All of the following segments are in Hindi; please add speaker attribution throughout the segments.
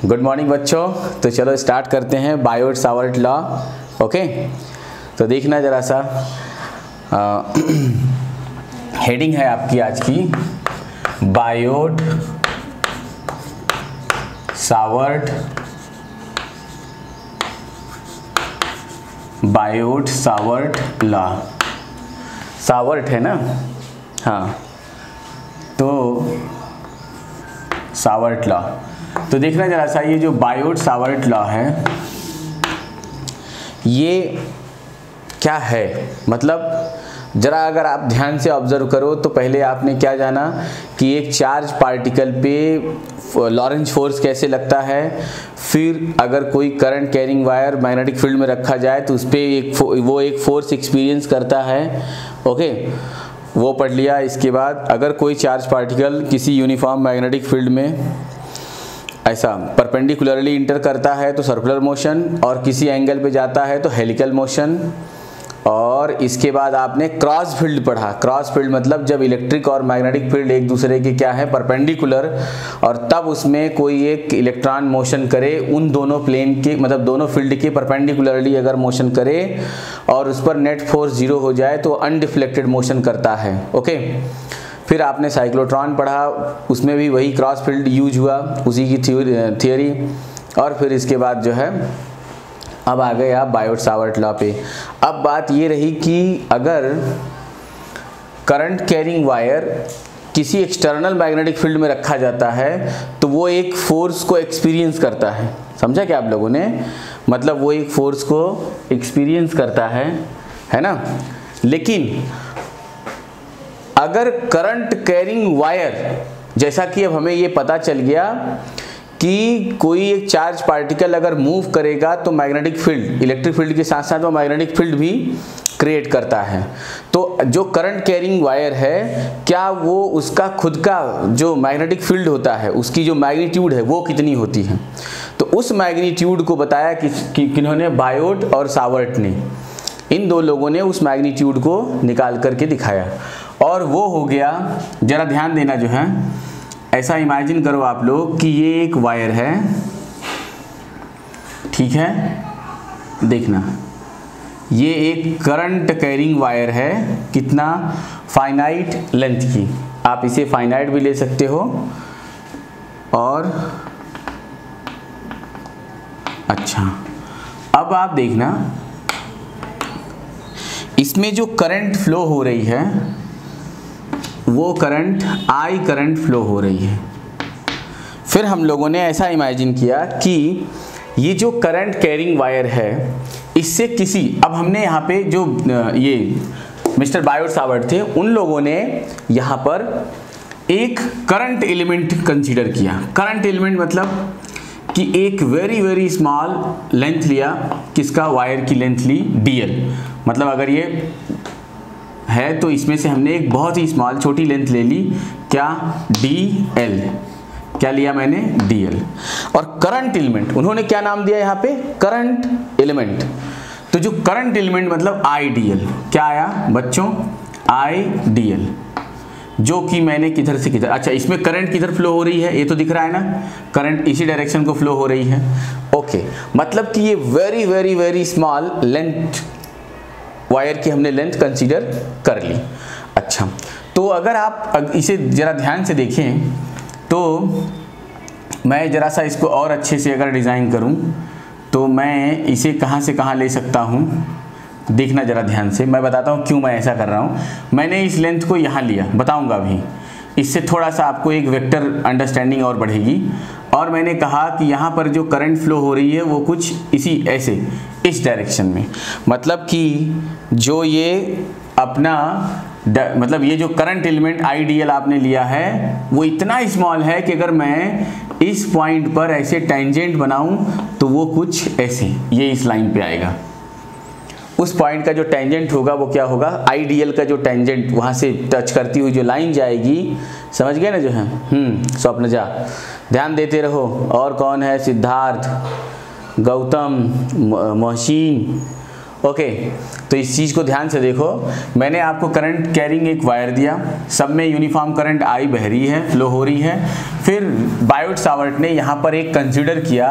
Speaker 1: गुड मॉर्निंग बच्चों। तो चलो स्टार्ट करते हैं बायोट सावर्ट लॉ। ओके, तो देखना ज़रा सा हेडिंग है आपकी आज की बायोट सावर्ट लॉ। सावर्ट है ना, हाँ, तो सावर्ट लॉ। तो देखना जरा सा ये जो बायोट सावर्ट लॉ है ये क्या है, मतलब जरा अगर आप ध्यान से ऑब्जर्व करो तो पहले आपने क्या जाना कि एक चार्ज पार्टिकल पे लॉरेंज फोर्स कैसे लगता है, फिर अगर कोई current carrying wire magnetic field में रखा जाए तो उस पर वो एक फोर्स एक्सपीरियंस करता है। ओके, वो पढ़ लिया। इसके बाद अगर कोई चार्ज पार्टिकल किसी यूनिफॉर्म मैग्नेटिक फील्ड में ऐसा परपेंडिकुलरली इंटर करता है तो सर्कुलर मोशन, और किसी एंगल पे जाता है तो हेलिकल मोशन। और इसके बाद आपने क्रॉस फील्ड पढ़ा। क्रॉस फील्ड मतलब जब इलेक्ट्रिक और मैग्नेटिक फील्ड एक दूसरे के क्या है, परपेंडिकुलर, और तब उसमें कोई एक इलेक्ट्रॉन मोशन करे उन दोनों प्लेन के, मतलब दोनों फील्ड के परपेंडिकुलरली अगर मोशन करे और उस पर नेट फोर्स 0 हो जाए तो अनडिफ्लेक्टेड मोशन करता है। ओके, फिर आपने साइक्लोट्रॉन पढ़ा, उसमें भी वही क्रॉस फील्ड यूज हुआ, उसी की थियोरी। और फिर इसके बाद जो है अब आ गए आप बायोट सावर्ट लॉ पे। अब बात ये रही कि अगर करंट कैरिंग वायर किसी एक्सटर्नल मैग्नेटिक फील्ड में रखा जाता है तो वो एक फोर्स को एक्सपीरियंस करता है। समझा क्या आप लोगों ने, मतलब वो एक फोर्स को एक्सपीरियंस करता है ना। लेकिन अगर करंट कैरिंग वायर, जैसा कि अब हमें ये पता चल गया कि कोई एक चार्ज पार्टिकल अगर मूव करेगा तो मैग्नेटिक फील्ड, इलेक्ट्रिक फील्ड के साथ साथ वो मैग्नेटिक फील्ड भी क्रिएट करता है। तो जो करंट कैरिंग वायर है, क्या वो उसका खुद का जो मैग्नेटिक फील्ड होता है उसकी जो मैग्नीट्यूड है वो कितनी होती है, तो उस मैग्नीट्यूड को बताया कि किन्होंने, बायोट और सावर्ट ने। इन दो लोगों ने उस मैग्नीट्यूड को निकाल करके दिखाया और वो हो गया, जरा ध्यान देना जो है, ऐसा इमेजिन करो आप लोग कि ये एक वायर है, ठीक है, देखना ये एक करंट कैरिंग वायर है, कितना, फाइनाइट लेंथ की। आप इसे फाइनाइट भी ले सकते हो। और अच्छा, अब आप देखना इसमें जो करंट फ्लो हो रही है वो करंट आई करंट फ्लो हो रही है। फिर हम लोगों ने ऐसा इमेजिन किया कि ये जो करंट कैरिंग वायर है इससे किसी, अब हमने यहाँ पे जो ये मिस्टर बायोट सावर्ट थे उन लोगों ने यहाँ पर एक करंट एलिमेंट कंसीडर किया। करंट एलिमेंट मतलब कि एक वेरी स्मॉल लेंथ लिया, किसका, वायर की लेंथ ली dl, मतलब अगर ये है तो इसमें से हमने एक बहुत ही स्मॉल छोटी लेंथ ले ली, क्या, dl, क्या लिया मैंने, dl। और करंट एलिमेंट उन्होंने क्या नाम दिया यहाँ पे, करंट एलिमेंट। तो जो करंट एलिमेंट मतलब idl, क्या आया बच्चों, idl, जो कि मैंने किधर से किधर, अच्छा इसमें करंट किधर फ्लो हो रही है ये तो दिख रहा है ना, करंट इसी डायरेक्शन को फ्लो हो रही है। ओके, मतलब कि ये वेरी स्मॉल लेंथ वायर की हमने लेंथ कंसीडर कर ली। अच्छा, तो अगर आप इसे जरा ध्यान से देखें तो मैं जरा सा इसको और अच्छे से अगर डिज़ाइन करूं तो मैं इसे कहां से कहां ले सकता हूं, देखना जरा ध्यान से, मैं बताता हूं क्यों मैं ऐसा कर रहा हूं। मैंने इस लेंथ को यहां लिया, बताऊंगा अभी, इससे थोड़ा सा आपको एक वेक्टर अंडरस्टैंडिंग और बढ़ेगी। और मैंने कहा कि यहाँ पर जो करंट फ्लो हो रही है वो कुछ इसी ऐसे इस डायरेक्शन में, मतलब कि जो ये अपना मतलब ये जो करंट एलिमेंट idl आपने लिया है वो इतना स्मॉल है कि अगर मैं इस पॉइंट पर ऐसे टेंजेंट बनाऊं तो वो कुछ ऐसे ये इस लाइन पे आएगा। उस पॉइंट का जो टेंजेंट होगा वो क्या होगा, idl का जो टेंजेंट वहाँ से टच करती हुई जो लाइन जाएगी, समझ गए ना जो है। स्वप्न जा, ध्यान देते रहो। और कौन है, सिद्धार्थ, गौतम, मोहसिन ओके, तो इस चीज़ को ध्यान से देखो। मैंने आपको करंट कैरिंग एक वायर दिया, सब में यूनिफॉर्म करंट आई बह रही है, फ्लो हो रही है। फिर बायोट-सावर्ट ने यहाँ पर एक कंसीडर किया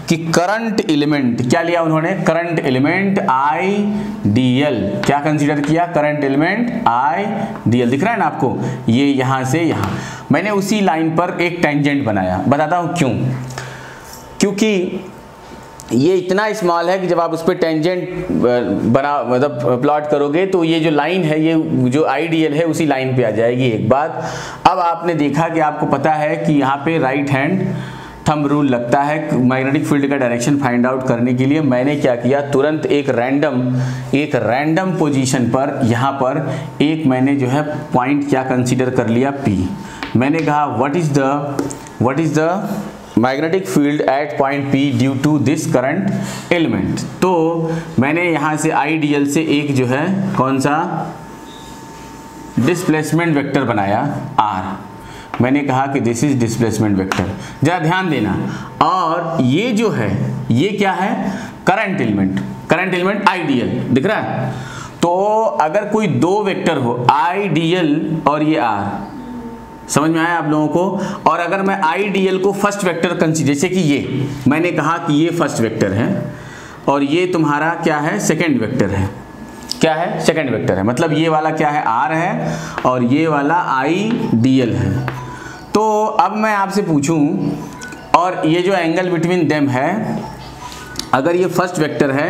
Speaker 1: कि करंट एलिमेंट, क्या लिया उन्होंने? Current element IDL. क्या कंसीडर किया? Current element IDL. दिख रहा है ना आपको, ये यहाँ से यहाँ। मैंने उसी लाइन पर एक टेंजेंट बनाया, बताता हूँ क्यों। क्योंकि ये इतना स्मॉल है कि जब आप उस पर टेंजेंट बना मतलब प्लॉट करोगे तो ये जो लाइन है, ये जो आईडीएल है उसी लाइन पे आ जाएगी। एक बात, अब आपने देखा कि आपको पता है कि यहाँ पे राइट हैंड थंब रूल लगता है मैग्नेटिक फील्ड का डायरेक्शन फाइंड आउट करने के लिए। मैंने क्या किया, तुरंत एक रैंडम पोजीशन पर यहाँ पर एक मैंने जो है पॉइंट क्या कंसीडर कर लिया, P। मैंने कहा what is the magnetic field at point P due to this current element. तो मैंने यहाँ से आईडीएल से एक जो है कौन सा डिस्प्लेसमेंट वेक्टर बनाया, R। मैंने कहा कि दिस इज डिस्प्लेसमेंट वेक्टर, जरा ध्यान देना। और ये जो है ये क्या है? करंट एलिमेंट आईडीएल, दिख रहा है? तो अगर कोई दो वेक्टर हो, आईडीएल और ये R, समझ में आया आप लोगों को? और अगर मैं आईडीएल को फर्स्ट वेक्टर कंसीडर, जैसे कि ये मैंने कहा कि ये फर्स्ट वेक्टर है और ये तुम्हारा क्या है? सेकंड वेक्टर है। क्या है? सेकंड वेक्टर है। मतलब ये वाला क्या है? R है और ये वाला आईडीएल है। तो अब मैं आपसे पूछूं, और ये जो एंगल बिटवीन देम है, अगर ये फर्स्ट वेक्टर है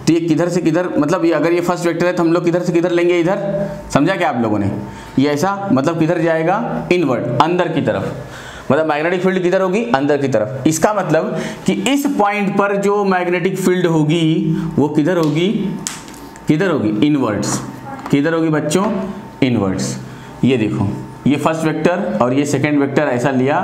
Speaker 1: तो ये किधर से किधर, मतलब ये अगर ये फर्स्ट वेक्टर है तो हम लोग किधर से किधर लेंगे? इधर। समझा क्या आप लोगों ने? ये ऐसा, मतलब किधर जाएगा? इनवर्ड, अंदर की तरफ। मतलब मैग्नेटिक फील्ड किधर होगी? अंदर की तरफ। इसका मतलब कि इस पॉइंट पर जो मैग्नेटिक फील्ड होगी वो किधर होगी? किधर होगी? इनवर्ड्स। किधर होगी बच्चों? इनवर्ड्स। ये देखो, ये फर्स्ट वेक्टर और ये सेकंड वेक्टर ऐसा लिया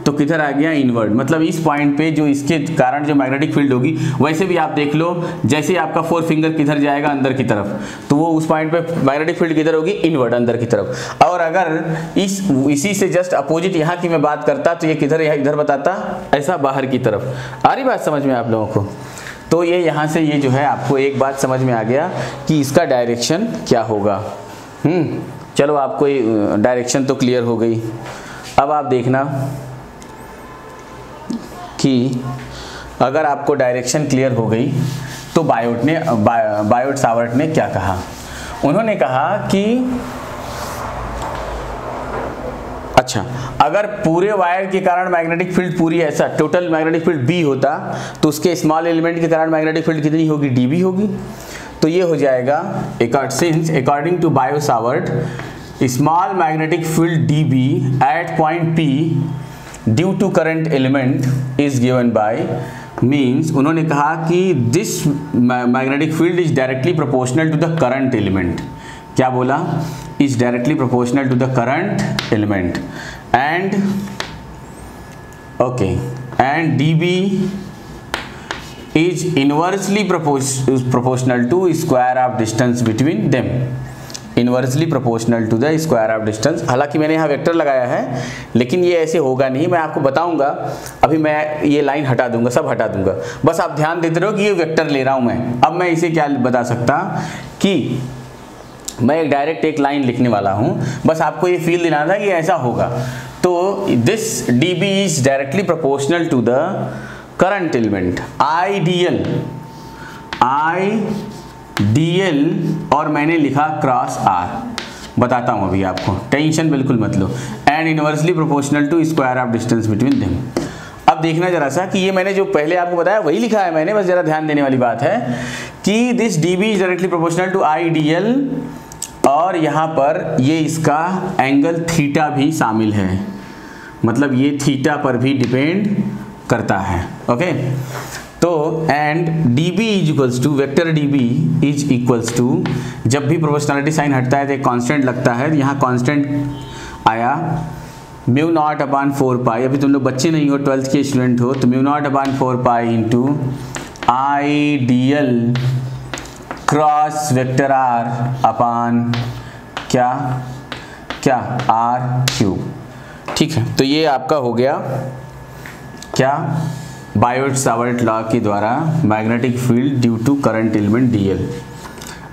Speaker 1: तो किधर आ गया? इनवर्ड। मतलब इस पॉइंट पे जो इसके कारण जो मैग्नेटिक फील्ड होगी, वैसे भी आप देख लो, जैसे आपका 4 फिंगर किधर जाएगा? अंदर की तरफ, तो वो उस पॉइंट पे मैग्नेटिक फील्ड किधर होगी? इनवर्ड, अंदर की तरफ। और अगर इसी से जस्ट अपोजिट यहाँ की मैं बात करता तो ये किधर, इधर बताता, ऐसा बाहर की तरफ। आ रही बात समझ में आप लोगों को? तो ये यहाँ से ये जो है आपको एक बात समझ में आ गया कि इसका डायरेक्शन क्या होगा। चलो, आपको डायरेक्शन तो क्लियर हो गई। अब आप देखना कि अगर आपको डायरेक्शन क्लियर हो गई तो बायोट-सावर्ट ने क्या कहा? उन्होंने कहा कि अच्छा, अगर पूरे वायर के कारण मैग्नेटिक फील्ड पूरी ऐसा टोटल मैग्नेटिक फील्ड B होता तो उसके स्मॉल एलिमेंट के कारण मैग्नेटिक फील्ड कितनी होगी? dB होगी। तो ये हो जाएगा, according to Biot Savart, small magnetic field dB at point P due to current element is given by, means उन्होंने कहा कि this magnetic field is directly proportional to the current element. क्या बोला? Is directly proportional to the current element and okay, and dB is inversely proportional to square of distance between them, inversely proportional to the square of distance। हालांकि मैंने यहाँ वेक्टर लगाया है लेकिन ये ऐसे होगा नहीं, मैं आपको बताऊंगा। अभी मैं ये लाइन हटा दूंगा, सब हटा दूंगा, बस आप ध्यान देते रहो कि ये वेक्टर ले रहा हूं मैं। अब मैं इसे क्या बता सकता कि मैं डायरेक्ट एक लाइन लिखने वाला हूं, बस आपको ये फील दिलाना था कि ऐसा होगा। तो this dB is directly proportional to the current element IDL और मैंने लिखा क्रॉस R। बताता हूं अभी आपको, टेंशन बिल्कुल मत लो। And inversely proportional to square of distance between them. अब देखना जरा सा कि ये मैंने जो पहले आपको बताया वही लिखा है मैंने, बस जरा ध्यान देने वाली बात है कि this dB is directly proportional to IDL और यहाँ पर ये इसका एंगल थीटा भी शामिल है, मतलब ये थीटा पर भी डिपेंड करता है। ओके, तो and dB is equals to, vector dB is equals to, जब भी प्रोपोर्शनलिटी साइन हटता है तो एक कांस्टेंट लगता है, यहाँ कांस्टेंट आया μ0/4 पाई। अभी तुम लोग बच्चे नहीं हो, 12th के स्टूडेंट हो, तो μ0/4 pi into IDL cross vector R upon क्या R3। ठीक है, तो ये आपका हो गया क्या? बायोट-सावर्ट लॉ के द्वारा magnetic field due to current element dl।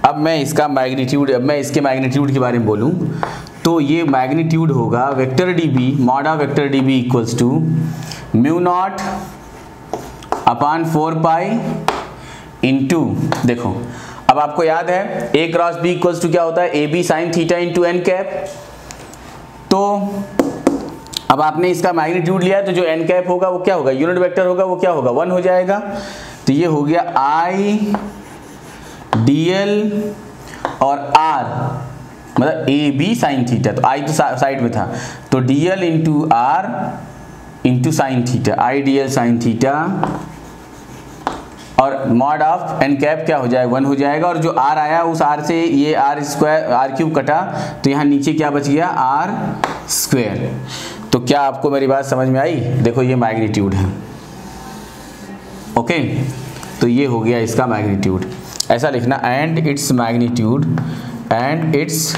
Speaker 1: अब मैं इसका मैग्नीट्यूड, अब मैं इसके मैग्नीट्यूड के बारे में बोलूं तो ये मैग्नीट्यूड होगा vector dB, mod of vector dB equals to mu not upon 4 pi into, देखो अब आपको याद है A cross B equals to क्या होता है, A B sine theta into n cap. तो अब आपने इसका मैग्नीट्यूड लिया तो जो एन कैप होगा वो क्या होगा, यूनिट वेक्टर होगा, वो क्या होगा 1 हो जाएगा। तो ये हो गया आई डी एल और आर, मतलब ए बी साइन थीटा, तो आई तो साइड में था, तो d l into r into sine theta, I d l sine theta, और मॉड ऑफ एन कैप क्या हो जाएगा 1 हो जाएगा। और जो आर आया उस आर से ये आर स्क्वायर आर क्यूब कटा, तो यहाँ नीचे क्या बच गया आर स्क्वायर। तो क्या आपको मेरी बात समझ में आई? देखो ये मैग्नीट्यूड है, ओके। तो ये हो गया इसका मैग्नीट्यूड, ऐसा लिखना and its magnitude and its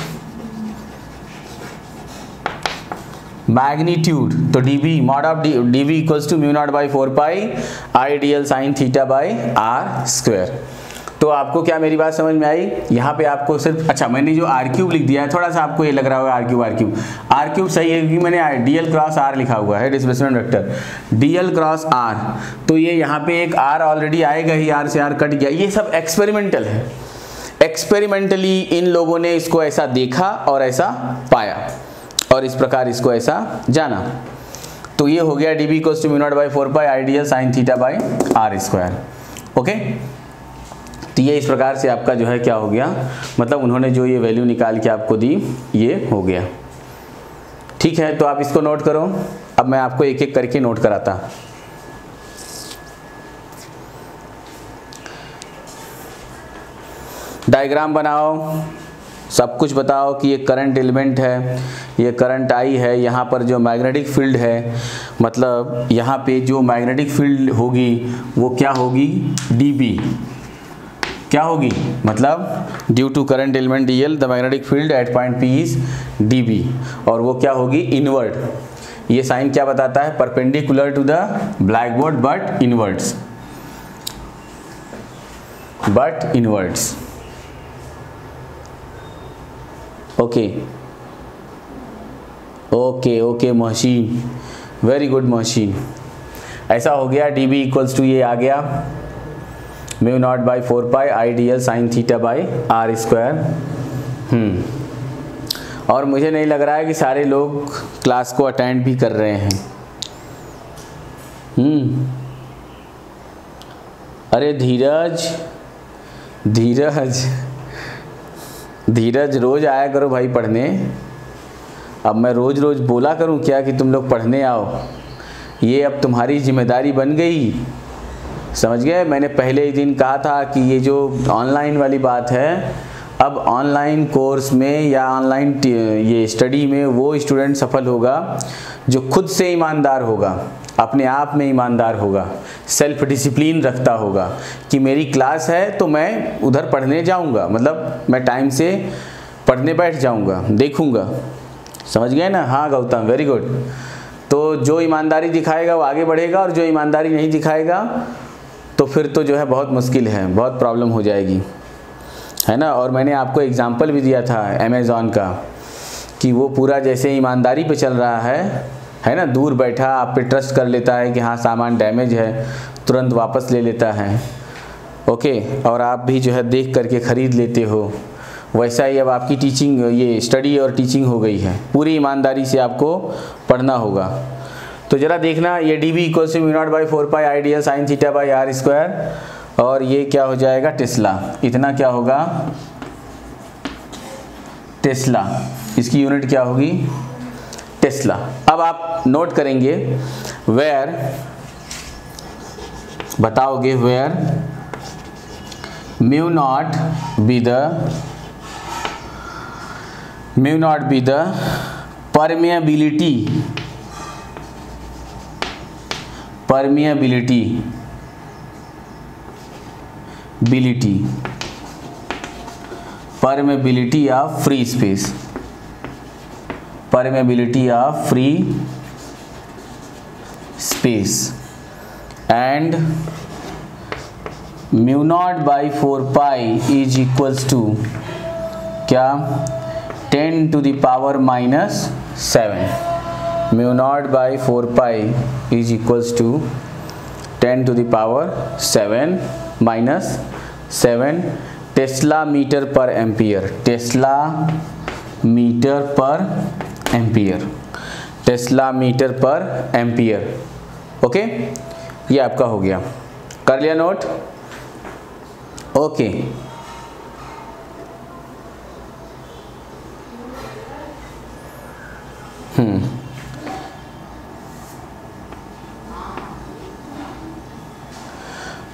Speaker 1: magnitude. तो dB mod of dB equals to mu naught by 4 pi I d l sine theta by r square. तो आपको क्या मेरी बात समझ में आई? यहाँ पे आपको सिर्फ, अच्छा मैंने जो आर क्यूब लिख दिया है, थोड़ा सा आपको ये लग रहा होगा आर क्यूब सही है क्योंकि मैंने डी एल क्रॉस आर लिखा हुआ है, displacement vector d l cross r. तो ये यहाँ पे एक आर ऑलरेडी आएगा ही, आर से आर कट गया। ये सब एक्सपेरिमेंटल है, एक्सपेरिमेंटली इन लोगों ने इसको ऐसा देखा और ऐसा पाया और इस प्रकार इसको ऐसा जाना। तो ये हो गया dB equals to mu naught by 4 pi I d l sine theta by r square, okay. तो ये इस प्रकार से आपका जो है क्या हो गया, मतलब उन्होंने जो ये वैल्यू निकाल के आपको दी ये हो गया, ठीक है। तो आप इसको नोट करो, अब मैं आपको एक एक करके नोट कराता। डायग्राम बनाओ, सब कुछ बताओ कि ये करंट एलिमेंट है, ये करंट आई है, यहाँ पर जो मैग्नेटिक फील्ड है, मतलब यहाँ पे जो मैग्नेटिक फील्ड होगी वो क्या होगी dB, क्या होगी, मतलब due to current element DL the magnetic field at point P is dB, और वो क्या होगी इनवर्ड। ये साइन क्या बताता है, perpendicular to the blackboard but inwards, okay machine, very good machine. ऐसा हो गया dB इक्वल्स टू ये आ गया mu naught by 4 pi I d l sine theta by r square. और मुझे नहीं लग रहा है कि सारे लोग क्लास को अटेंड भी कर रहे हैं। अरे धीरज रोज आया करो भाई पढ़ने। अब मैं रोज रोज बोला करूं क्या कि तुम लोग पढ़ने आओ, ये अब तुम्हारी जिम्मेदारी बन गई, समझ गए। मैंने पहले ही दिन कहा था कि ये जो ऑनलाइन वाली बात है, अब ऑनलाइन कोर्स में या ऑनलाइन ये स्टडी में वो स्टूडेंट सफल होगा जो खुद से ईमानदार होगा, अपने आप में ईमानदार होगा, सेल्फ डिसिप्लिन रखता होगा कि मेरी क्लास है तो मैं उधर पढ़ने जाऊंगा, मतलब मैं टाइम से पढ़ने बैठ जाऊंगा, देखूंगा, समझ गए ना। हाँ गौतम, वेरी गुड। तो जो ईमानदारी दिखाएगा वो आगे बढ़ेगा, और जो ईमानदारी नहीं दिखाएगा तो फिर तो जो है बहुत मुश्किल है, बहुत प्रॉब्लम हो जाएगी, है ना। और मैंने आपको एग्जाम्पल भी दिया था अमेज़ॉन का कि वो पूरा जैसे ईमानदारी पे चल रहा है ना, दूर बैठा आप पे ट्रस्ट कर लेता है कि हाँ सामान डैमेज है, तुरंत वापस ले लेता है, ओके। और आप भी जो है देख करके ख़रीद लेते हो। वैसा ही अब आपकी टीचिंग, ये स्टडी और टीचिंग हो गई है, पूरी ईमानदारी से आपको पढ़ना होगा। तो ज़रा देखना, ये dB equals to mu naught by 4 pi I d l sine theta by r square, और ये क्या हो जाएगा टेस्ला, इतना क्या होगा टेस्ला, इसकी यूनिट क्या होगी टेस्ला। अब आप नोट करेंगे वेयर, बताओगे where mu naught be the permeability of free space, and mu naught by 4 pi is equals to क्या 10 to the power minus 7। Mu naught by 4 pi is equals to 10 to the power 7 minus 7 tesla metre per ampere. Tesla metre per ampere. Tesla metre per ampere. Okay, ये आपका हो गया। कर लिया note? Okay.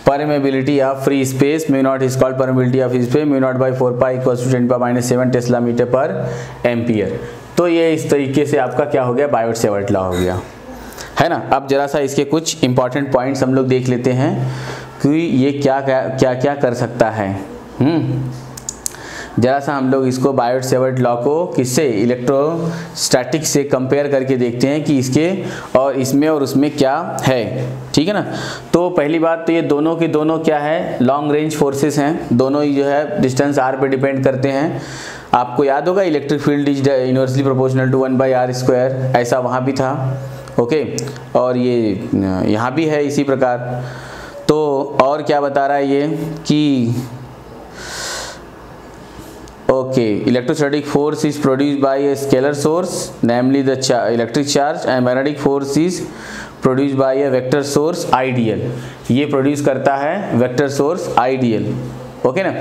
Speaker 1: Permeability of free space, mu not is called permeability of free space, mu naught by 4 pi equals to 10 power minus 7 tesla metre per ampere. तो ये इस तरीके से आपका क्या हो गया, बायोट-सेवर्ट लॉ हो गया, है ना। अब जरा सा इसके कुछ इंपॉर्टेंट पॉइंट्स हम लोग देख लेते हैं कि ये क्या क्या क्या कर सकता है। जरा सा हम लोग इसको बायोट-सेवर्ट लॉ को किससे, इलेक्ट्रोस्टैटिक से कंपेयर करके देखते हैं कि इसके और इसमें और उसमें क्या है, ठीक है ना। तो पहली बात तो ये दोनों के दोनों क्या है, लॉन्ग रेंज फोर्सेस हैं, दोनों ही जो है डिस्टेंस r पे डिपेंड करते हैं। आपको याद होगा electric field is inversely proportional to 1/r², ऐसा वहाँ भी था। ओके, और ये यहाँ भी है इसी प्रकार। तो और क्या बता रहा है ये कि okay, electrostatic force is produced by a scalar source namely the electric charge and magnetic force is produced by A vector source ideal. ये प्रोड्यूस करता है वेक्टर सोर्स आइडियल। ओके ना।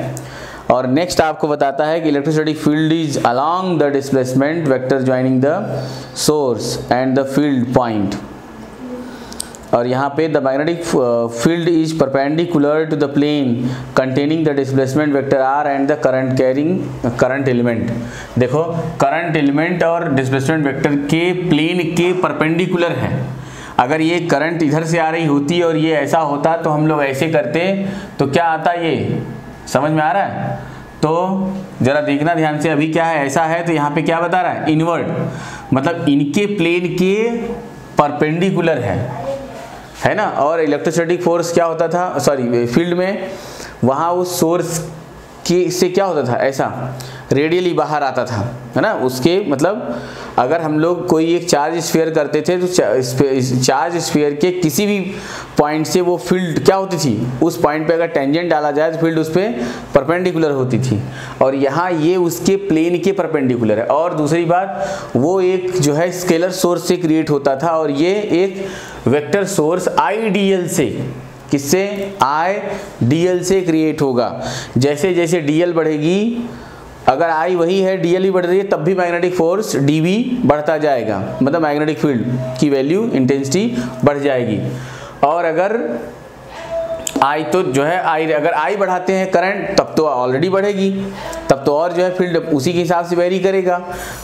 Speaker 1: और नेक्स्ट आपको बताता है कि electrostatic field is along the displacement vector joining the source and the field point. और यहाँ पे the magnetic field is perpendicular to the plane containing the displacement vector r and the current carrying current element. देखो, करंट एलिमेंट और डिस्प्लेसमेंट वेक्टर के प्लेन के परपेंडिकुलर है। अगर ये करंट इधर से आ रही होती और ये ऐसा होता तो हम लोग ऐसे करते तो क्या आता, ये समझ में आ रहा है? तो जरा देखना ध्यान से, अभी क्या है, ऐसा है तो यहाँ पे क्या बता रहा है, इनवर्ड, मतलब इनके प्लेन के परपेंडिकुलर है ना। और इलेक्ट्रोस्टैटिक फोर्स क्या होता था, सॉरी फील्ड में, वहाँ उस सोर्स की से क्या होता था, ऐसा रेडियली बाहर आता था, है ना। उसके मतलब अगर हम लोग कोई एक चार्ज स्फीयर करते थे तो चार्ज स्फीयर के किसी भी पॉइंट से वो फील्ड क्या होती थी, उस पॉइंट पे अगर टेंजेंट डाला जाए तो फील्ड उस पर परपेंडिकुलर होती थी। और यहाँ ये उसके प्लेन के परपेंडिकुलर है। और दूसरी बात, वो एक जो है स्केलर सोर्स से क्रिएट होता था और ये एक वेक्टर सोर्स आइडियल से, किससे, आइडियल से क्रिएट होगा। जैसे जैसे डीएल बढ़ेगी, अगर आई वही है, डीएल ही बढ़ रही है, तब भी मैग्नेटिक फोर्स डीवी बढ़ता जाएगा, मतलब मैग्नेटिक फील्ड की वैल्यू, इंटेंसिटी बढ़ जाएगी। और अगर आई तो जो है आई, अगर आई बढ़ाते हैं करंट तब तो ऑलरेडी बढ़ेगी, तब तो और जो है फील्ड उसी के हिसाब से वेरी करेगा।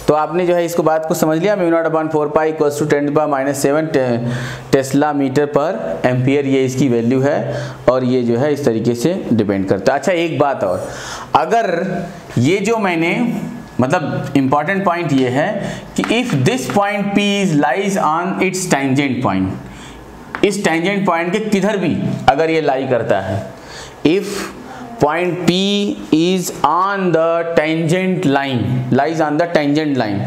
Speaker 1: तो आपने जो है इसको बात को समझ लिया, mu not upon 4 pi equals to 10⁻⁷ tesla metre per ampere, ये इसकी वैल्यू है। और ये जो है इस तरीके से डिपेंड करता है। अच्छा, एक बात और, अगर ये जो मैंने मतलब इंपॉर्टेंट पॉइंट ये है कि if this point P is lies on it's tangent point, इस टेंजेंट पॉइंट के किधर भी अगर ये लाई करता है, if point P is on the tangent line, lies on the tangent line,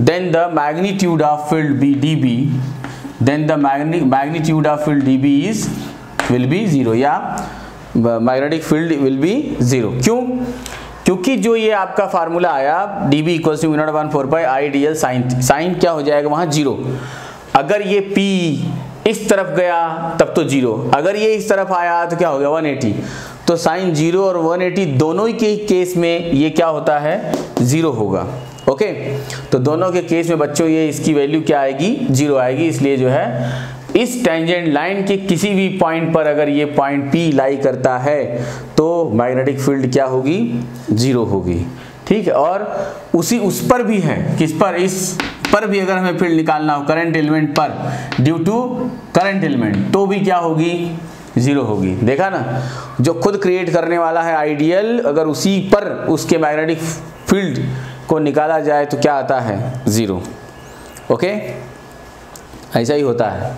Speaker 1: then the magnitude of field dB, then the magnitude of field dB will be 0, या magnetic field will be 0। क्यों? क्योंकि जो ये आपका फार्मूला आया dB equals to mu not upon 4 pi I d l sine क्या हो जाएगा वहाँ 0। अगर ये P इस तरफ गया तब तो 0, अगर ये इस तरफ आया तो क्या हो गया 180। तो साइन 0 और 180 दोनों ही के केस में ये क्या होता है, 0 होगा। ओके, तो दोनों के केस में बच्चों ये इसकी वैल्यू क्या आएगी, 0 आएगी। इसलिए जो है इस टेंजेंट लाइन के किसी भी पॉइंट पर अगर ये पॉइंट P लाई करता है तो मैग्नेटिक फील्ड क्या होगी, 0 होगी। ठीक है, और उस पर भी है, किस पर, इस पर भी अगर हमें फील्ड निकालना हो करंट एलिमेंट पर, ड्यू टू करंट एलिमेंट, तो भी क्या होगी, 0 होगी। देखा ना, जो खुद क्रिएट करने वाला है आइडियल, अगर उसी पर उसके मैग्नेटिक फील्ड को निकाला जाए तो क्या आता है, 0। ओके, ऐसा ही होता है।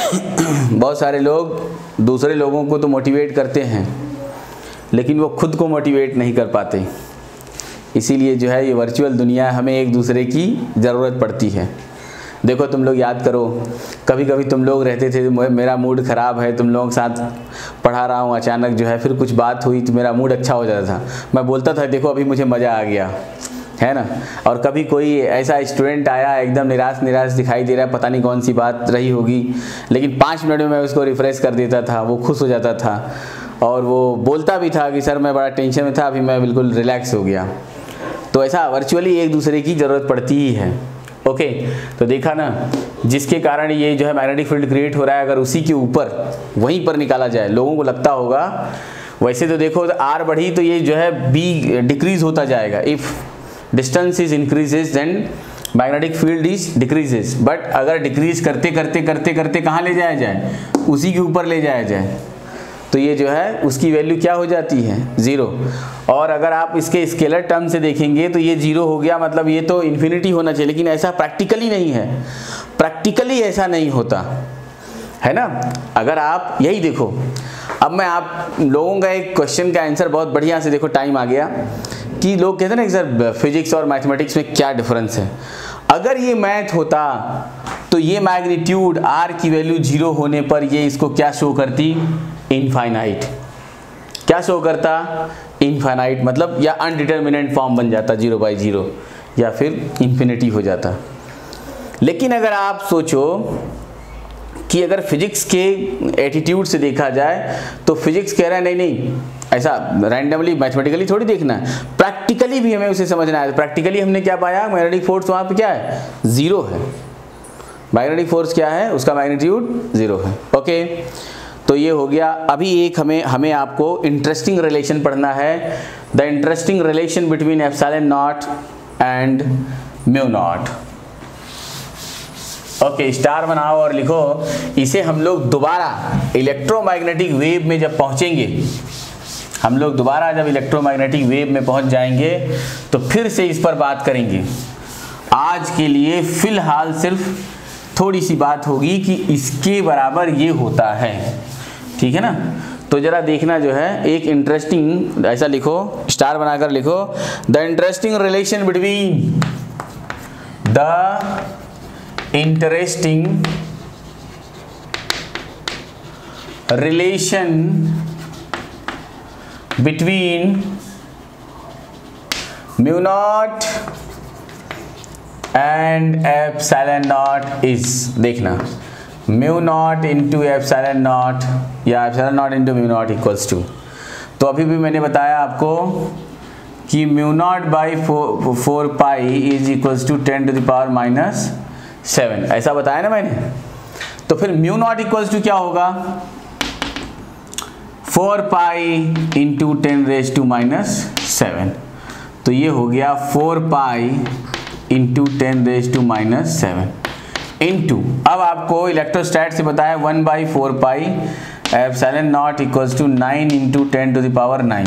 Speaker 1: बहुत सारे लोग दूसरे लोगों को तो मोटिवेट करते हैं, लेकिन वो खुद को मोटिवेट नहीं कर पाते। इसीलिए जो है ये वर्चुअल दुनिया, हमें एक दूसरे की ज़रूरत पड़ती है। देखो तुम लोग याद करो, कभी कभी तुम लोग रहते थे, मेरा मूड ख़राब है, तुम लोगों के साथ पढ़ा रहा हूँ, अचानक जो है फिर कुछ बात हुई तो मेरा मूड अच्छा हो जाता था। मैं बोलता था देखो अभी मुझे मज़ा आ गया, है ना। और कभी कोई ऐसा स्टूडेंट आया एकदम निराश दिखाई दे रहा है, पता नहीं कौन सी बात रही होगी, लेकिन 5 मिनट में मैं उसको रिफ़्रेश कर देता था, वो खुश हो जाता था और वो बोलता भी था कि सर मैं बड़ा टेंशन में था, अभी मैं बिल्कुल रिलैक्स हो गया। तो ऐसा वर्चुअली एक दूसरे की ज़रूरत पड़ती ही है। ओके, तो देखा ना, जिसके कारण ये जो है मैग्नेटिक फील्ड क्रिएट हो रहा है, अगर उसी के ऊपर वहीं पर निकाला जाए, लोगों को लगता होगा, वैसे तो देखो आर बढ़ी तो ये जो है बी डिक्रीज होता जाएगा। If distance is increases then magnetic field is decreases. But अगर डिक्रीज करते करते करते करते कहाँ ले जाया जाए, उसी के ऊपर ले जाया जाए, तो ये जो है उसकी वैल्यू क्या हो जाती है, 0। और अगर आप इसके स्केलर टर्म से देखेंगे तो ये 0 हो गया, मतलब ये तो इन्फिनिटी होना चाहिए, लेकिन ऐसा प्रैक्टिकली नहीं है। प्रैक्टिकली ऐसा नहीं होता है ना। अगर आप यही देखो, अब मैं आप लोगों का एक क्वेश्चन का आंसर बहुत बढ़िया से देखो, टाइम आ गया कि लोग कहते हैं ना कि सर फिजिक्स और मैथमेटिक्स में क्या डिफरेंस है। अगर ये मैथ होता तो ये मैग्नीट्यूड आर की वैल्यू 0 होने पर ये इसको क्या शो करती, इनफाइनाइट। क्या शो करता, इनफाइनाइट, मतलब या अनडिटरमिनेट फॉर्म बन जाता 0/0, या फिर इन्फिनिटी हो जाता। लेकिन अगर आप सोचो कि अगर फिजिक्स के एटीट्यूड से देखा जाए तो फिजिक्स कह रहा है नहीं ऐसा रैंडमली मैथमेटिकली थोड़ी देखना है, प्रैक्टिकली भी हमें उसे समझना है। प्रैक्टिकली हमने क्या पाया, मैग्नेटिक फोर्स वहाँ पे क्या है, 0 है। मैग्नेटिक फोर्स क्या है, उसका मैग्नीट्यूड 0 है। ओके, तो ये हो गया। अभी एक हमें आपको इंटरेस्टिंग रिलेशन पढ़ना है, the interesting relation between epsilon not and mu naught. Okay, star बनाओ और लिखो। इसे हम लोग दोबारा इलेक्ट्रोमैग्नेटिक वेव में जब पहुंचेंगे, हम लोग दोबारा जब इलेक्ट्रोमैग्नेटिक वेव में पहुंच जाएंगे तो फिर से इस पर बात करेंगे। आज के लिए फिलहाल सिर्फ थोड़ी सी बात होगी कि इसके बराबर ये होता है, ठीक है ना। तो जरा देखना जो है, एक इंटरेस्टिंग ऐसा लिखो, स्टार बनाकर लिखो, the interesting relation between the interesting relation between mu naught and epsilon naught is, देखना, mu naught into epsilon naught या epsilon naught into mu naught equals to. तो अभी भी मैंने बताया आपको कि mu naught by 4 pi is equals to 10⁻⁻7, ऐसा बताया ना मैंने। तो फिर म्यू नॉट इक्वल्स टू क्या होगा, 4 पाई इंटू 10⁻⁻7। तो ये हो गया 4 पाई इंटू 10⁻⁻7 इंटू, अब आपको इलेक्ट्रोस्टैट से बताया 1/4 pi epsilon naught equals to 9 into 10⁹।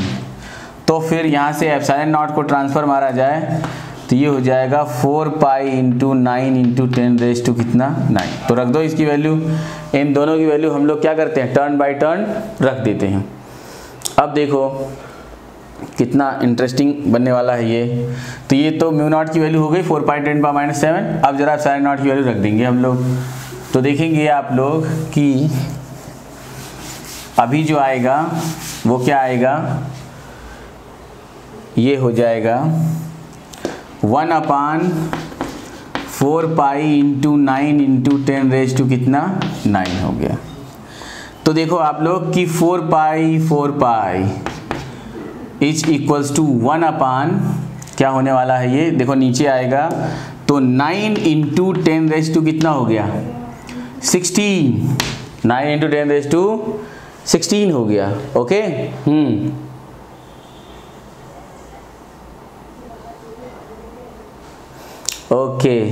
Speaker 1: तो फिर यहाँ से एप्सिलॉन नॉट को ट्रांसफर मारा जाए तो ये हो जाएगा 4 पाई इंटू 9 इंटू 10⁻⁹ कितना, 9। तो रख दो इसकी वैल्यू, इन दोनों की वैल्यू हम लोग क्या करते हैं, टर्न बाय टर्न रख देते हैं। अब देखो कितना इंटरेस्टिंग बनने वाला है ये। तो ये तो म्यू नॉट की वैल्यू हो गई 4 पाई 10⁻⁷। अब जरा एप्सिलॉन नॉट की वैल्यू रख देंगे हम लोग। तो देखेंगे आप लोग कि अभी जो आएगा वो क्या आएगा, ये हो जाएगा 1/4 पाई इंटू 9 इंटू 10⁻⁻ कितना, 9 हो गया। तो देखो आप लोग कि 4 पाई इज इक्वल्स टू 1/ क्या होने वाला है ये, देखो नीचे आएगा तो 9 इंटू 10⁻⁻ कितना हो गया, 16। 9 इंटू 10⁻16 हो गया। ओके, ओके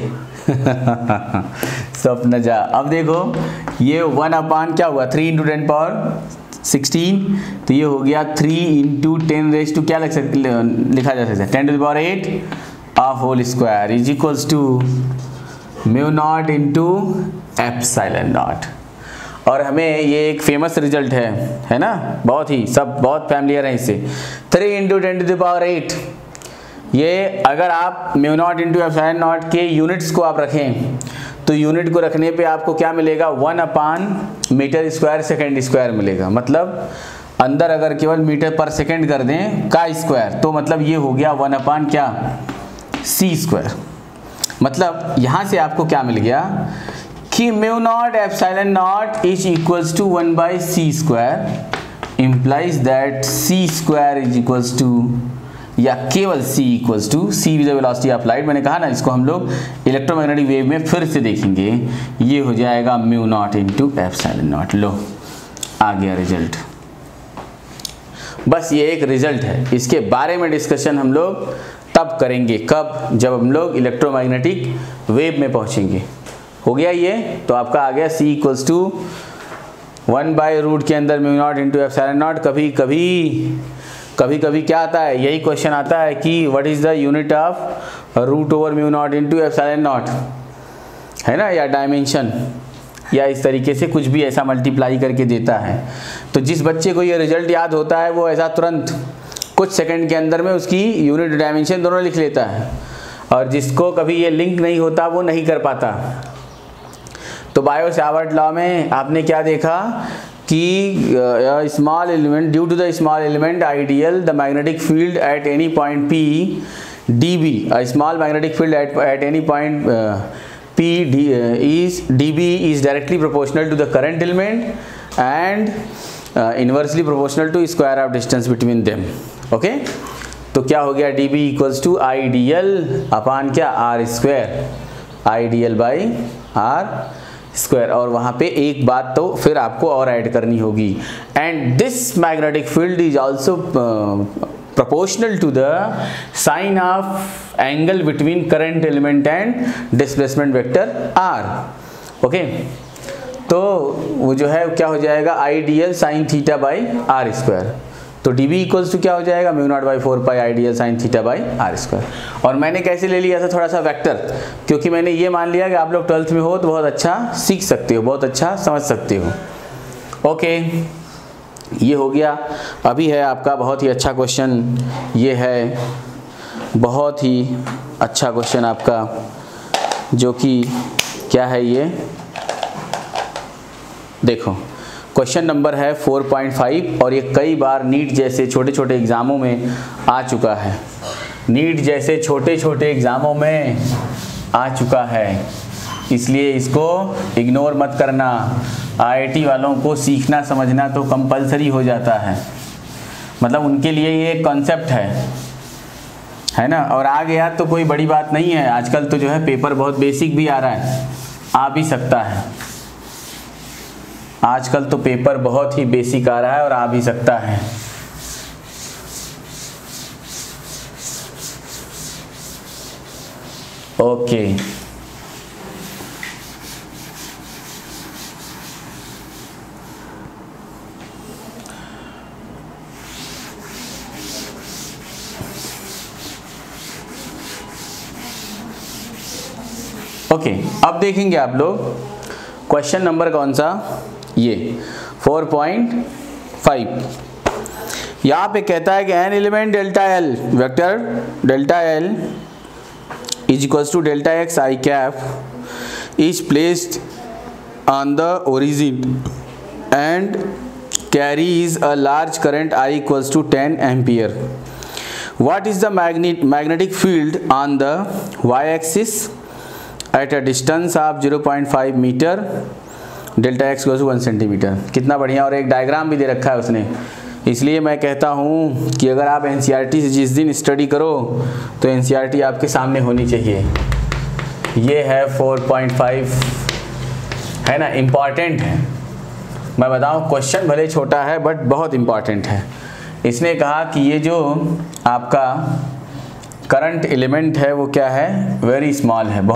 Speaker 1: स्वप्न जा। अब देखो ये 1/ क्या हुआ, 3 इंटू 10⁻16। तो ये हो गया 3 इंटू 10⁻, क्या लिखा जा सकता है 10⁸ of whole square is equals to mu naught into epsilon naught. और हमें ये एक फेमस रिजल्ट है ना, बहुत ही सब बहुत फैमिलियर है इससे। 3 × 10⁸ ये अगर आप mu naught into epsilon not के यूनिट्स को आप रखें तो यूनिट को रखने पे आपको क्या मिलेगा, 1/मीटर² सेकेंड स्क्वायर मिलेगा। मतलब अंदर अगर केवल मीटर पर सेकेंड कर दें का स्क्वायर तो मतलब ये हो गया 1/c²। मतलब यहाँ से आपको क्या मिल गया कि mu naught epsilon naught is equals to 1/c² implies that c² is equals to या केवल c equals to c with the velocity of light. मैंने कहा ना इसको हम लोग इलेक्ट्रोमैग्नेटिक वेव में फिर से देखेंगे। ये हो जाएगा mu naught into epsilon naught. लो आ गया रिजल्ट। बस ये एक रिजल्ट है, इसके बारे में डिस्कशन हम लोग तब करेंगे, कब, जब हम लोग इलेक्ट्रोमैग्नेटिक वेव में पहुंचेंगे। हो गया ये, तो आपका आ गया c इक्वल्स टू 1/रूट के अंदर mu naught into epsilon not. कभी कभी क्या आता है, यही क्वेश्चन आता है कि what is the unit of root over mu naught into epsilon naught, है ना, या डायमेंशन, या इस तरीके से कुछ भी ऐसा मल्टीप्लाई करके देता है। तो जिस बच्चे को ये रिजल्ट याद होता है वो ऐसा तुरंत कुछ सेकंड के अंदर में उसकी यूनिट डायमेंशन दोनों लिख लेता है, और जिसको कभी ये लिंक नहीं होता वो नहीं कर पाता। तो बायो सावर्ट लॉ में आपने क्या देखा कि small element due to the small element I d l the magnetic field at any point P dB, a small magnetic field at any point P dB is directly proportional to the current element and inversely proportional to square of distance between them। Okay, तो क्या हो गया, dB इक्वल्स टू आइडियल अपान क्या r², आइडियल बाई r²। और वहाँ पे एक बात तो फिर आपको और ऐड करनी होगी, and this magnetic field is also proportional to the sign of angle between current element and displacement vector r। Okay, तो वो जो है क्या हो जाएगा, ideal sign theta by r²। तो dB इक्वल्स टू क्या हो जाएगा, mu naught by 4 pi I d l sign theta by r²। और मैंने कैसे ले लिया था थोड़ा सा वेक्टर, क्योंकि मैंने ये मान लिया कि आप लोग 12th में हो तो बहुत अच्छा सीख सकते हो, बहुत अच्छा समझ सकते हो। ओके, ये हो गया। अभी है आपका बहुत ही अच्छा क्वेश्चन, ये है बहुत ही अच्छा क्वेश्चन आपका, जो कि क्या है, ये देखो क्वेश्चन नंबर है 4.5, और ये कई बार नीट जैसे छोटे छोटे एग्ज़ामों में आ चुका है, नीट जैसे छोटे छोटे एग्ज़ामों में आ चुका है, इसलिए इसको इग्नोर मत करना। आईआईटी वालों को सीखना समझना तो कंपलसरी हो जाता है, मतलब उनके लिए ये कॉन्सेप्ट है ना। और आ गया तो कोई बड़ी बात नहीं है, आजकल तो जो है पेपर बहुत बेसिक भी आ रहा है, आ भी सकता है। आजकल तो पेपर बहुत ही बेसिक आ रहा है और आ भी सकता है। ओके, ओके, अब देखेंगे आप लोग क्वेश्चन नंबर कौन सा, ये 4.5। यहाँ पे कहता है कि an element delta l, vector delta l is equals to delta x i cap is placed on the origin and carries a large current I equals to 10 ampere. What is the magnetic field on the y axis at a distance of 0.5 metre, delta x equals to 1 centimetre. कितना बढ़िया, और एक डायग्राम भी दे रखा है उसने। इसलिए मैं कहता हूँ कि अगर आप एनसीईआरटी से जिस दिन स्टडी करो तो एनसीईआरटी आपके सामने होनी चाहिए। ये है 4.5, है ना, इम्पॉर्टेंट है। मैं बताऊँ क्वेश्चन भले छोटा है बट बहुत इम्पॉर्टेंट है। इसने कहा कि ये जो आपका करंट एलिमेंट है वो क्या है, वेरी स्मॉल है, बहुत